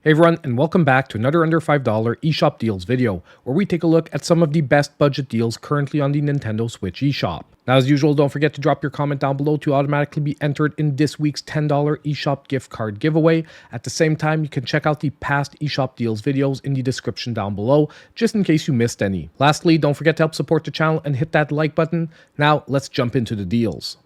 Hey everyone, and welcome back to another under $5 eShop deals video, where we take a look at some of the best budget deals currently on the Nintendo Switch eShop. Now as usual, don't forget to drop your comment down below to automatically be entered in this week's $10 eShop gift card giveaway. At the same time, you can check out the past eShop deals videos in the description down below, just in case you missed any. Lastly, don't forget to help support the channel and hit that like button. Now let's jump into the deals.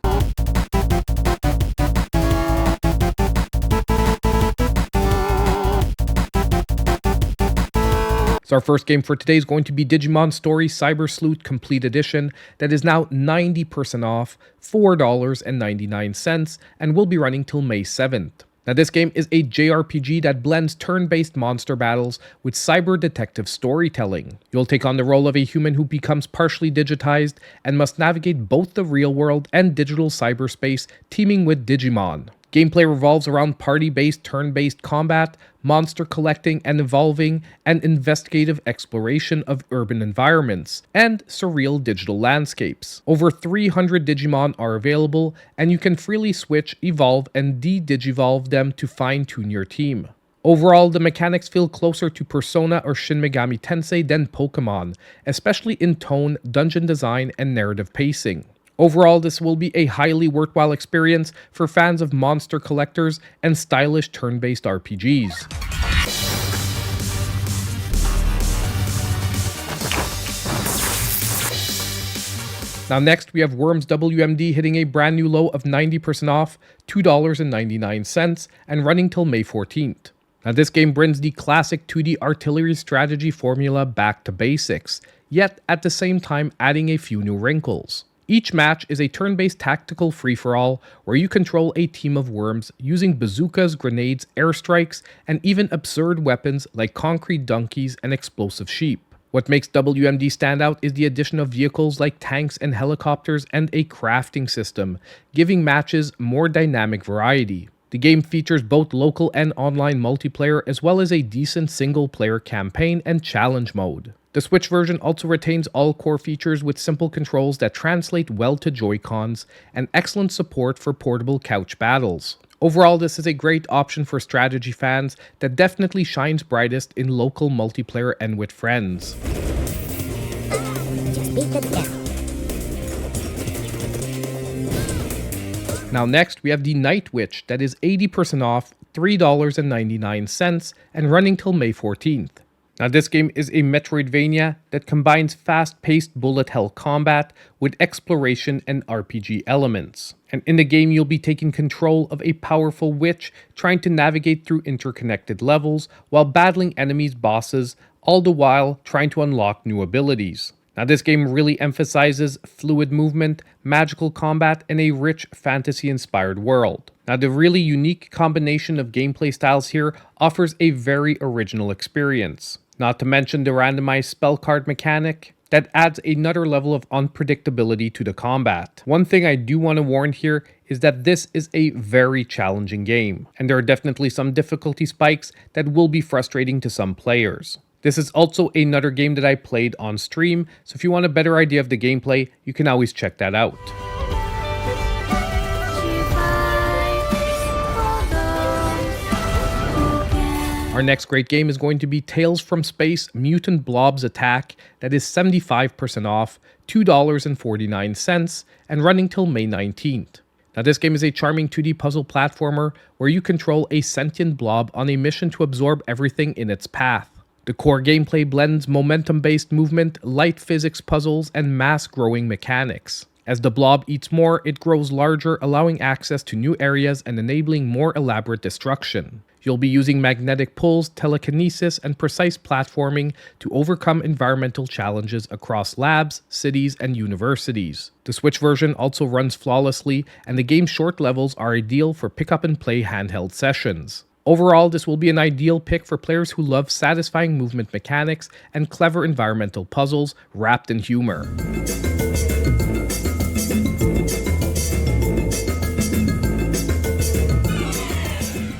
So our first game for today is going to be Digimon Story Cyber Sleuth Complete Edition that is now 90% off, $4.99, and will be running till May 7th. Now this game is a JRPG that blends turn-based monster battles with cyber detective storytelling. You'll take on the role of a human who becomes partially digitized and must navigate both the real world and digital cyberspace teeming with Digimon. Gameplay revolves around party-based, turn-based combat, monster collecting and evolving, and investigative exploration of urban environments, and surreal digital landscapes. Over 300 Digimon are available, and you can freely switch, evolve, and de-digivolve them to fine-tune your team. Overall, the mechanics feel closer to Persona or Shin Megami Tensei than Pokemon, especially in tone, dungeon design, and narrative pacing. Overall, this will be a highly worthwhile experience for fans of monster collectors and stylish turn-based RPGs. Now next, we have Worms WMD hitting a brand new low of 90% off, $2.99, and running till May 14th. Now this game brings the classic 2D artillery strategy formula back to basics, yet at the same time adding a few new wrinkles. Each match is a turn-based tactical free-for-all where you control a team of worms using bazookas, grenades, airstrikes, and even absurd weapons like concrete donkeys and explosive sheep. What makes WMD stand out is the addition of vehicles like tanks and helicopters and a crafting system, giving matches more dynamic variety. The game features both local and online multiplayer as well as a decent single-player campaign and challenge mode. The Switch version also retains all core features with simple controls that translate well to Joy-Cons and excellent support for portable couch battles. Overall, this is a great option for strategy fans that definitely shines brightest in local multiplayer and with friends. Just beat them down. Now next, we have the Night Witch that is 80% off, $3.99, and running till May 14th. Now this game is a Metroidvania that combines fast-paced bullet hell combat with exploration and RPG elements. And in the game you'll be taking control of a powerful witch trying to navigate through interconnected levels while battling enemies, bosses, all the while trying to unlock new abilities. Now this game really emphasizes fluid movement, magical combat, and a rich fantasy-inspired world. Now the really unique combination of gameplay styles here offers a very original experience. Not to mention the randomized spell card mechanic that adds another level of unpredictability to the combat. One thing I do want to warn here is that this is a very challenging game, and there are definitely some difficulty spikes that will be frustrating to some players. This is also another game that I played on stream, so if you want a better idea of the gameplay, you can always check that out. Our next great game is going to be Tales from Space Mutant Blobs Attack that is 75% off, $2.49, and running till May 19th. Now this game is a charming 2D puzzle platformer where you control a sentient blob on a mission to absorb everything in its path. The core gameplay blends momentum-based movement, light physics puzzles, and mass-growing mechanics. As the blob eats more, it grows larger, allowing access to new areas and enabling more elaborate destruction. You'll be using magnetic pulls, telekinesis, and precise platforming to overcome environmental challenges across labs, cities, and universities. The Switch version also runs flawlessly, and the game's short levels are ideal for pick-up-and-play handheld sessions. Overall, this will be an ideal pick for players who love satisfying movement mechanics and clever environmental puzzles wrapped in humor.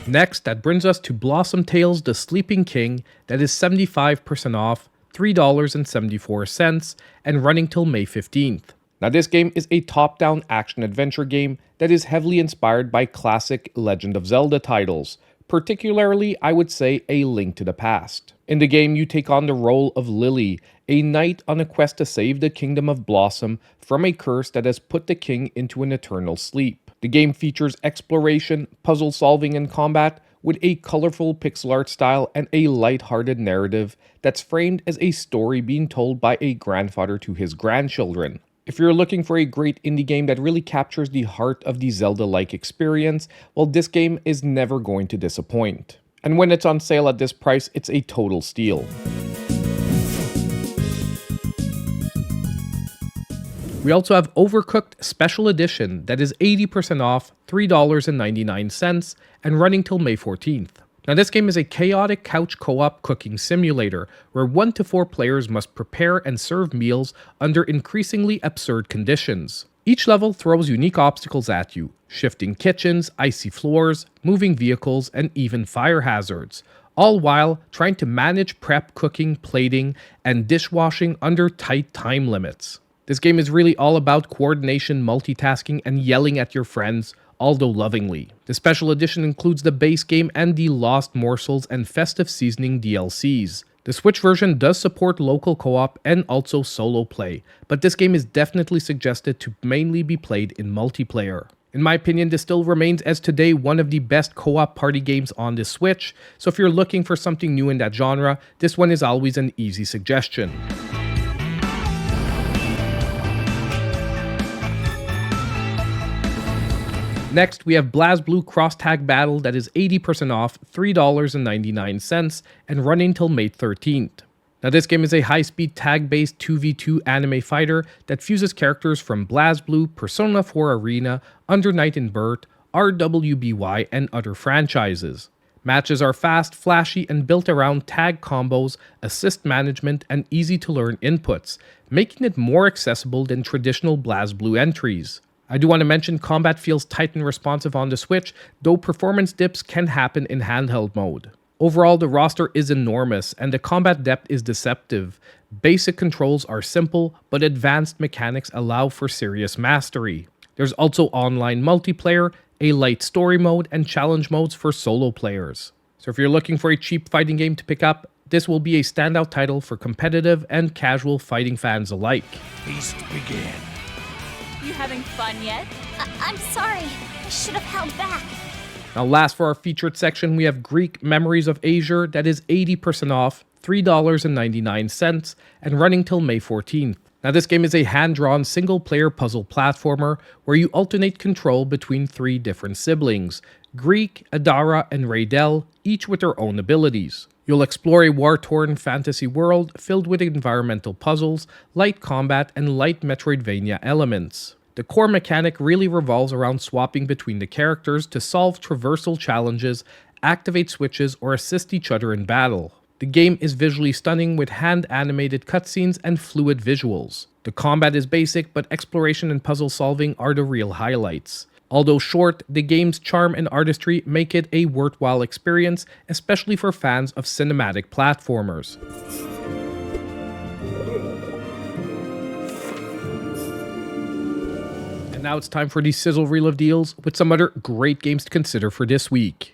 Next, that brings us to Blossom Tales The Sleeping King that is 75% off, $3.74, and running till May 15th. Now this game is a top-down action-adventure game that is heavily inspired by classic Legend of Zelda titles, Particularly, I would say A Link to the Past. In the game, you take on the role of Lily, a knight on a quest to save the kingdom of Blossom from a curse that has put the king into an eternal sleep. The game features exploration, puzzle solving, and combat, with a colorful pixel art style and a light-hearted narrative that's framed as a story being told by a grandfather to his grandchildren. If you're looking for a great indie game that really captures the heart of the Zelda-like experience, well, this game is never going to disappoint. And when it's on sale at this price, it's a total steal. We also have Overcooked Special Edition that is 80% off, $3.99, and running till May 14th. Now, this game is a chaotic couch co-op cooking simulator where 1 to 4 players must prepare and serve meals under increasingly absurd conditions. Each level throws unique obstacles at you: shifting kitchens, icy floors, moving vehicles, and even fire hazards, all while trying to manage prep, cooking, plating, and dishwashing under tight time limits. This game is really all about coordination, multitasking, and yelling at your friends, although lovingly. The special edition includes the base game and the Lost Morsels and Festive Seasoning DLCs. The Switch version does support local co-op and also solo play, but this game is definitely suggested to mainly be played in multiplayer. In my opinion, this still remains as today one of the best co-op party games on the Switch, so if you're looking for something new in that genre, this one is always an easy suggestion. Next, we have Blazblue Cross Tag Battle that is 80% off, $3.99, and running till May 13th. Now, this game is a high-speed tag-based 2v2 anime fighter that fuses characters from Blazblue, Persona 4 Arena, Under Night in Birth, RWBY, and other franchises. Matches are fast, flashy, and built around tag combos, assist management, and easy-to-learn inputs, making it more accessible than traditional Blazblue entries. I do want to mention combat feels tight and responsive on the Switch, though performance dips can happen in handheld mode. Overall, the roster is enormous, and the combat depth is deceptive. Basic controls are simple, but advanced mechanics allow for serious mastery. There's also online multiplayer, a light story mode, and challenge modes for solo players. So if you're looking for a cheap fighting game to pick up, this will be a standout title for competitive and casual fighting fans alike. Feast begin. You having fun yet? I'm sorry. I should have held back. Now, last for our featured section, we have Greak Memories of Azur that is 80% off, $3.99, and running till May 14th. Now, this game is a hand-drawn single-player puzzle platformer where you alternate control between 3 different siblings: Greak, Adara, and Raydel, each with their own abilities. You'll explore a war-torn fantasy world filled with environmental puzzles, light combat, and light Metroidvania elements. The core mechanic really revolves around swapping between the characters to solve traversal challenges, activate switches, or assist each other in battle. The game is visually stunning with hand-animated cutscenes and fluid visuals. The combat is basic, but exploration and puzzle solving are the real highlights. Although short, the game's charm and artistry make it a worthwhile experience, especially for fans of cinematic platformers. And now it's time for the Sizzle Reel of Deals with some other great games to consider for this week.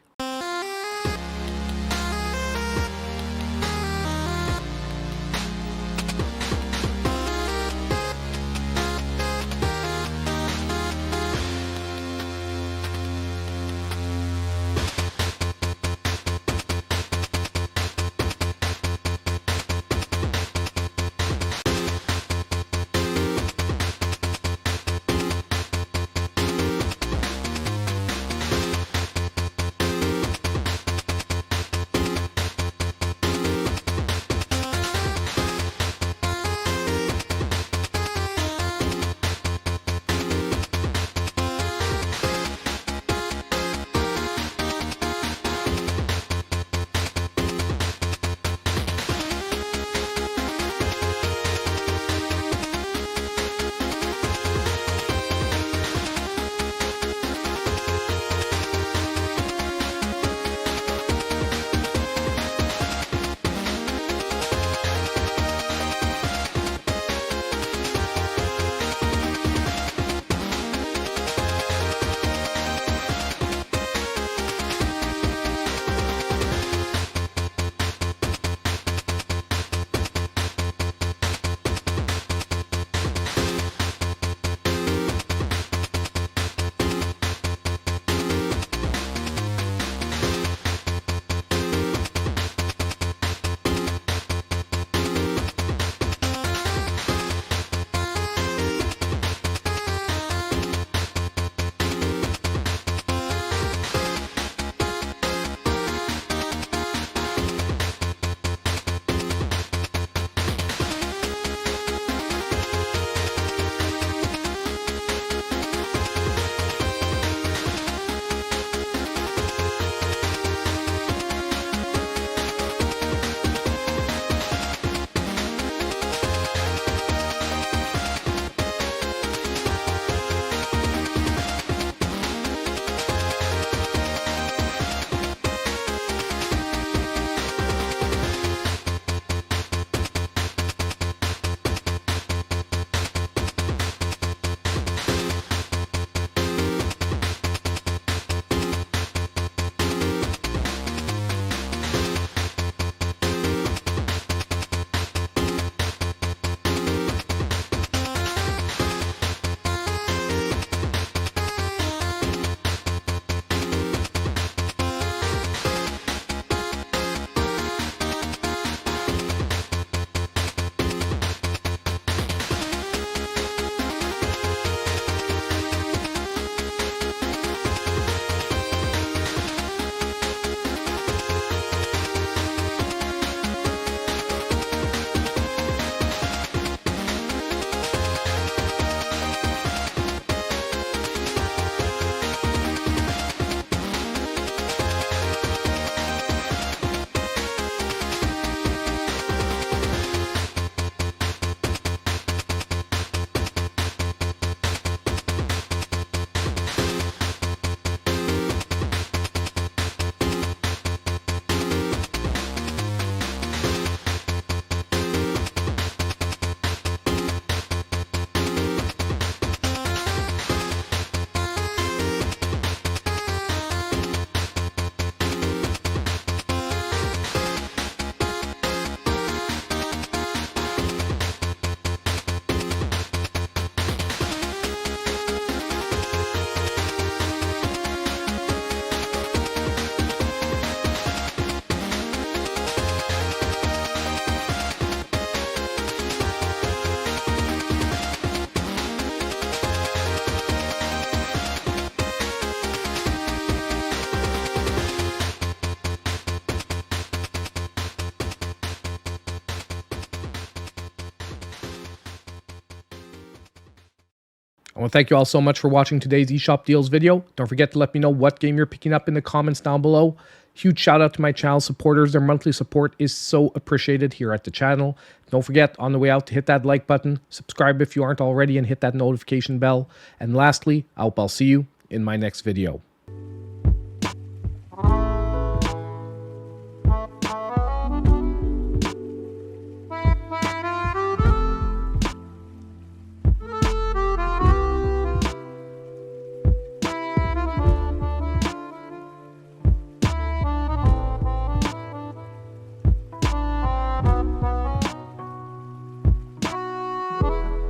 I want to thank you all so much for watching today's eShop Deals video. Don't forget to let me know what game you're picking up in the comments down below. Huge shout out to my channel supporters. Their monthly support is so appreciated here at the channel. Don't forget on the way out to hit that like button, subscribe if you aren't already, and hit that notification bell. And lastly, I hope I'll see you in my next video.